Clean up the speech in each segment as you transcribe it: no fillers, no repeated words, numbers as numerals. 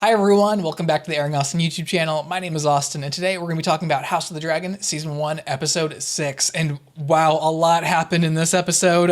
Hi everyone, welcome back to the Airing Austin YouTube channel. My name is Austin, and today we're going to be talking about House of the Dragon Season 1, Episode 6. And wow, a lot happened in this episode.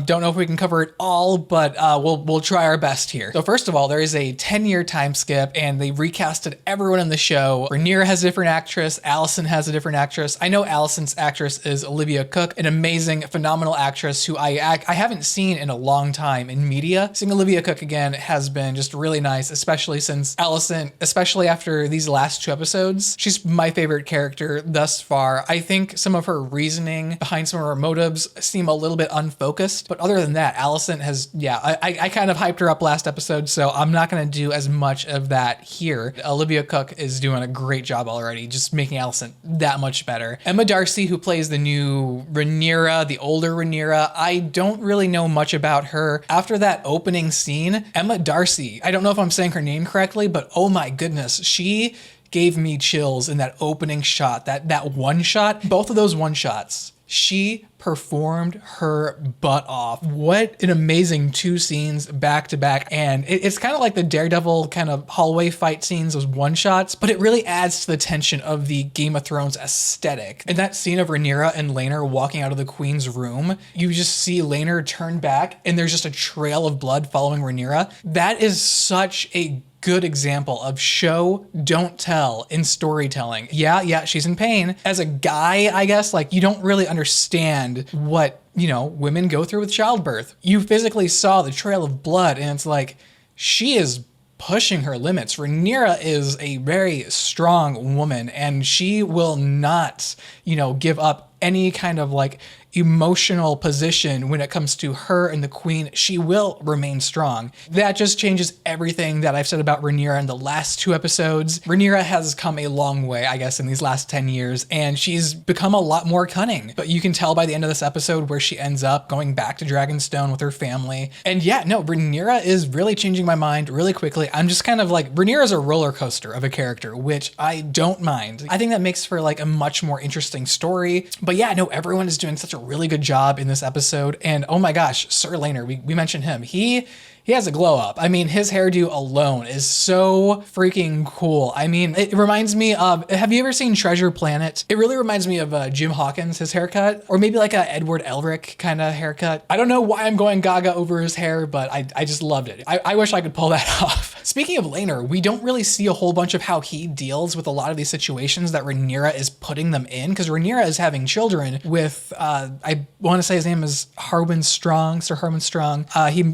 Don't know if we can cover it all, but we'll try our best here. So first of all, there is a 10-year time skip, and they recasted everyone in the show. Rhaenyra has a different actress, Alicent has a different actress. I know Alicent's actress is Olivia Cooke, an amazing, phenomenal actress who I haven't seen in a long time in media. Seeing Olivia Cooke again has been just really nice, especially since Alicent, especially after these last two episodes, she's my favorite character thus far. I think some of her reasoning behind some of her motives seem a little bit unfocused, but other than that, Alicent has, I kind of hyped her up last episode, so I'm not going to do as much of that here. Olivia Cooke is doing a great job already, just making Alicent that much better. Emma Darcy, who plays the new Rhaenyra, the older Rhaenyra, I don't really know much about her. After that opening scene, Emma Darcy, I don't know if I'm saying her name correctly, but oh my goodness, she gave me chills in that opening shot, that one shot, both of those one shots. She performed her butt off. What an amazing two scenes back to back. And it's kind of like the Daredevil kind of hallway fight scenes, those one shots, but it really adds to the tension of the Game of Thrones aesthetic. In that scene of Rhaenyra and Laenor walking out of the Queen's room, you just see Laenor turn back and there's just a trail of blood following Rhaenyra. That is such a good example of show, don't tell in storytelling. Yeah, she's in pain. As a guy, I guess, like, you don't really understand what, women go through with childbirth. You physically saw the trail of blood and it's like, she is pushing her limits. Rhaenyra is a very strong woman and she will not, give up any kind of like emotional position when it comes to her and the Queen. She will remain strong. That just changes everything that I've said about Rhaenyra in the last two episodes. Rhaenyra has come a long way, I guess, in these last 10 years, and she's become a lot more cunning. But you can tell by the end of this episode where she ends up going back to Dragonstone with her family. And yeah, no, Rhaenyra is really changing my mind really quickly. I'm just kind of like, Rhaenyra is a roller coaster of a character, which I don't mind. I think that makes for like a much more interesting story. But yeah, no, everyone is doing such a really good job in this episode. And oh my gosh, Sir Laenor, we mentioned him. He has a glow up. I mean, his hairdo alone is so freaking cool. I mean, it reminds me of, have you ever seen Treasure Planet? It really reminds me of Jim Hawkins, his haircut, or maybe like a Edward Elric kind of haircut. I don't know why I'm going gaga over his hair, but I just loved it. I wish I could pull that off. Speaking of Laenor, we don't really see a whole bunch of how he deals with a lot of these situations that Rhaenyra is putting them in, because Rhaenyra is having children with, I want to say his name is Harwin Strong, Sir Harwin Strong.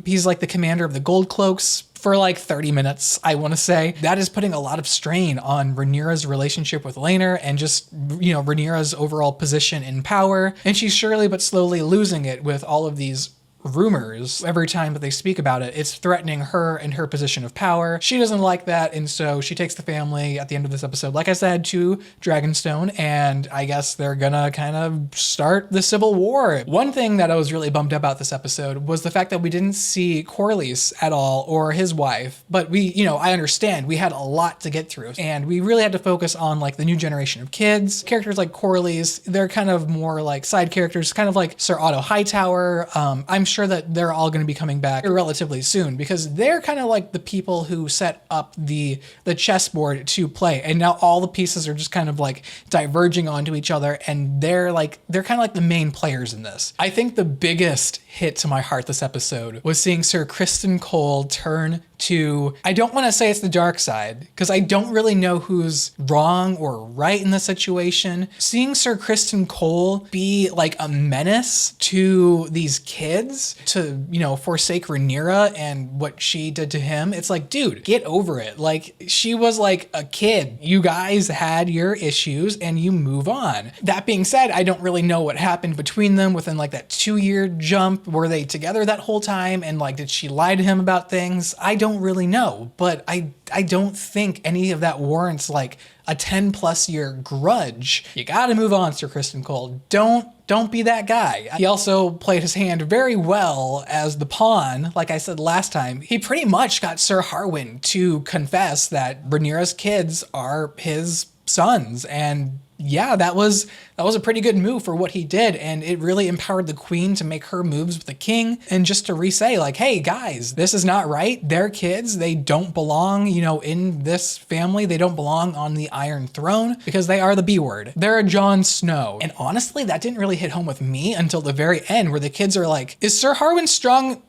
He's like the commander of the Gold Cloaks for like 30 minutes, I want to say. That is putting a lot of strain on Rhaenyra's relationship with Laenor and just, Rhaenyra's overall position in power. And she's surely but slowly losing it with all of these rumors. Every time that they speak about it, it's threatening her and her position of power. She doesn't like that, and so she takes the family at the end of this episode, like I said, to Dragonstone, and I guess they're gonna kind of start the civil war. One thing that I was really bummed about this episode was the fact that we didn't see Corlys at all, or his wife, but I understand we had a lot to get through, and we really had to focus on like the new generation of kids. Characters like Corlys, they're kind of more like side characters, kind of like Sir Otto Hightower. I'm sure that they're all going to be coming back relatively soon because they're kind of like the people who set up the chessboard to play, and now all the pieces are just kind of like diverging onto each other, and they're kind of like the main players in this. I think the biggest hit to my heart this episode was seeing Sir Criston Cole turn to, I don't want to say it's the dark side, because I don't really know who's wrong or right in the situation. Seeing Sir Criston Cole be like a menace to these kids, to, forsake Rhaenyra and what she did to him, it's like, dude, get over it. Like, she was like a kid. You guys had your issues and you move on. That being said, I don't really know what happened between them within like that 2-year jump. Were they together that whole time? And like, did she lie to him about things? I don't really know, but I don't think any of that warrants like a 10+ year grudge. You gotta move on, Sir Criston Cole. Don't be that guy. He also played his hand very well as the pawn. Like I said last time, he pretty much got Sir Harwin to confess that Rhaenyra's kids are his sons, and yeah, that was a pretty good move for what he did, and it really empowered the queen to make her moves with the king, and just to re-say like, hey guys, this is not right. They're kids, they don't belong, you know, in this family. They don't belong on the Iron Throne because they are the B word. They're a Jon Snow. And honestly, that didn't really hit home with me until the very end, where the kids are like, is Sir Harwin Strong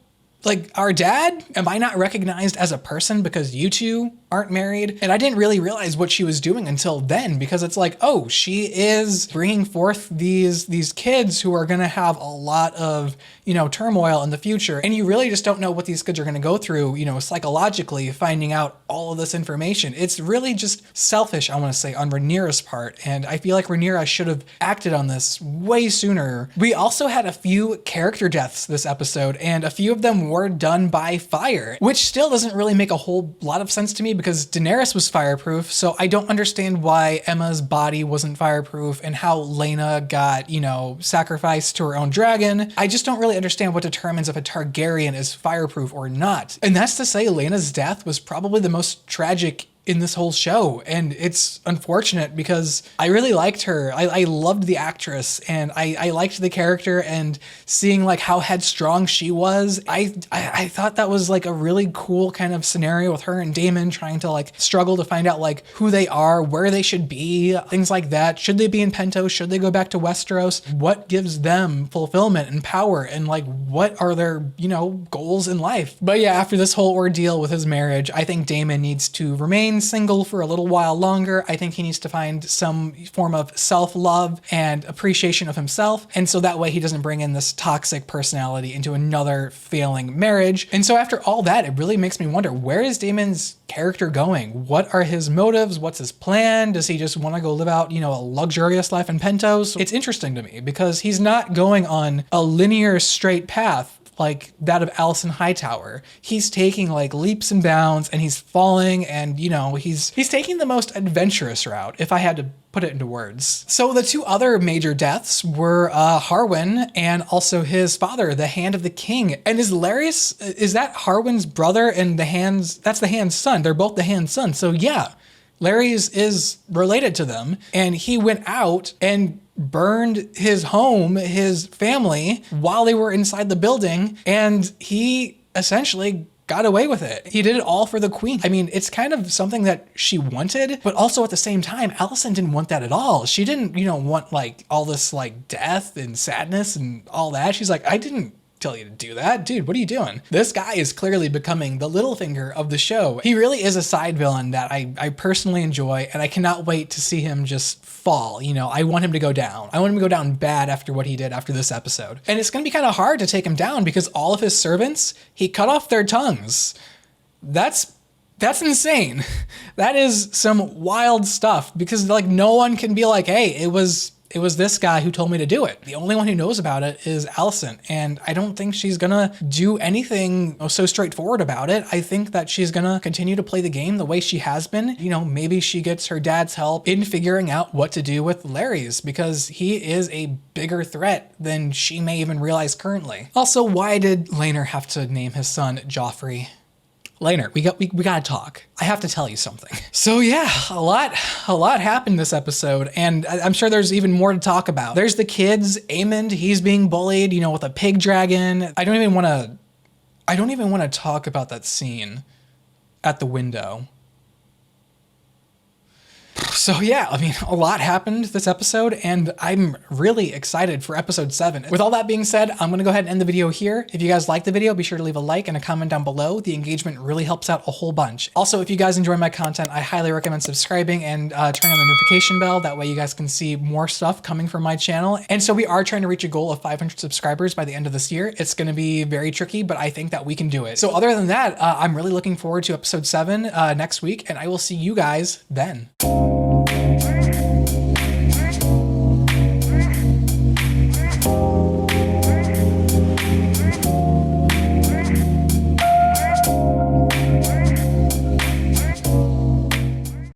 like our dad? Am I not recognized as a person because you two aren't married? And I didn't really realize what she was doing until then, because it's like, oh, she is bringing forth these kids who are going to have a lot of, you know, turmoil in the future. And you really just don't know what these kids are going to go through, you know, psychologically, finding out all of this information. It's really just selfish, I want to say, on Rhaenyra's part. And I feel like Rhaenyra should have acted on this way sooner. We also had a few character deaths this episode, and a few of them were done by fire, which still doesn't really make a whole lot of sense to me, because Daenerys was fireproof, so I don't understand why Emma's body wasn't fireproof and how Laena got, you know, sacrificed to her own dragon. I just don't really understand what determines if a Targaryen is fireproof or not. And that's to say, Laena's death was probably the most tragic in this whole show, and it's unfortunate because I really liked her. I loved the actress, and I liked the character, and seeing like how headstrong she was, I thought that was like a really cool kind of scenario with her and Daemon trying to like struggle to find out like who they are, where they should be, things like that. Should they be in Pentos? Should they go back to Westeros? What gives them fulfillment and power, and like what are their, you know, goals in life? But yeah, after this whole ordeal with his marriage, I think Daemon needs to remain single for a little while longer. I think he needs to find some form of self-love and appreciation of himself, and so that way he doesn't bring in this toxic personality into another failing marriage. And so after all that, it really makes me wonder, where is Daemon's character going? What are his motives? What's his plan? Does he just want to go live out, you know, a luxurious life in Pentos? It's interesting to me because he's not going on a linear straight path like that of Alicent Hightower. He's taking like leaps and bounds, and he's falling, and you know, he's taking the most adventurous route, if I had to put it into words. So the two other major deaths were Harwin and also his father, the Hand of the King. And is that Harwin's brother and that's the Hand's son? They're both the Hand's son. So yeah, Larys is related to them, and he went out and burned his home, his family, while they were inside the building, and he essentially got away with it. He did it all for the queen. I mean, it's kind of something that she wanted, but also at the same time, Alicent didn't want that at all. She didn't, you know, want like all this like death and sadness and all that. She's like, I didn't tell you to do that. Dude, what are you doing? This guy is clearly becoming the Littlefinger of the show. He really is a side villain that I personally enjoy, and I cannot wait to see him just fall. You know, I want him to go down. I want him to go down bad after what he did after this episode. And it's going to be kind of hard to take him down because all of his servants, he cut off their tongues. That's insane. That is some wild stuff, because like no one can be like, hey, it was this guy who told me to do it. The only one who knows about it is Alicent, and I don't think she's gonna do anything so straightforward about it. I think that she's gonna continue to play the game the way she has been. You know, maybe she gets her dad's help in figuring out what to do with Larys, because he is a bigger threat than she may even realize currently. Also, why did Laenor have to name his son Joffrey? Laenor, we gotta talk. I have to tell you something. So yeah, a lot happened this episode, and I'm sure there's even more to talk about. There's the kids, Aemond, he's being bullied, you know, with a pig dragon. I don't even want to talk about that scene at the window. So yeah, I mean, a lot happened this episode, and I'm really excited for episode 7. With all that being said, I'm gonna go ahead and end the video here. If you guys liked the video, be sure to leave a like and a comment down below. The engagement really helps out a whole bunch. Also, if you guys enjoy my content, I highly recommend subscribing and turning on the notification bell. That way you guys can see more stuff coming from my channel. And so we are trying to reach a goal of 500 subscribers by the end of this year. It's gonna be very tricky, but I think that we can do it. So other than that, I'm really looking forward to episode 7 next week, and I will see you guys then.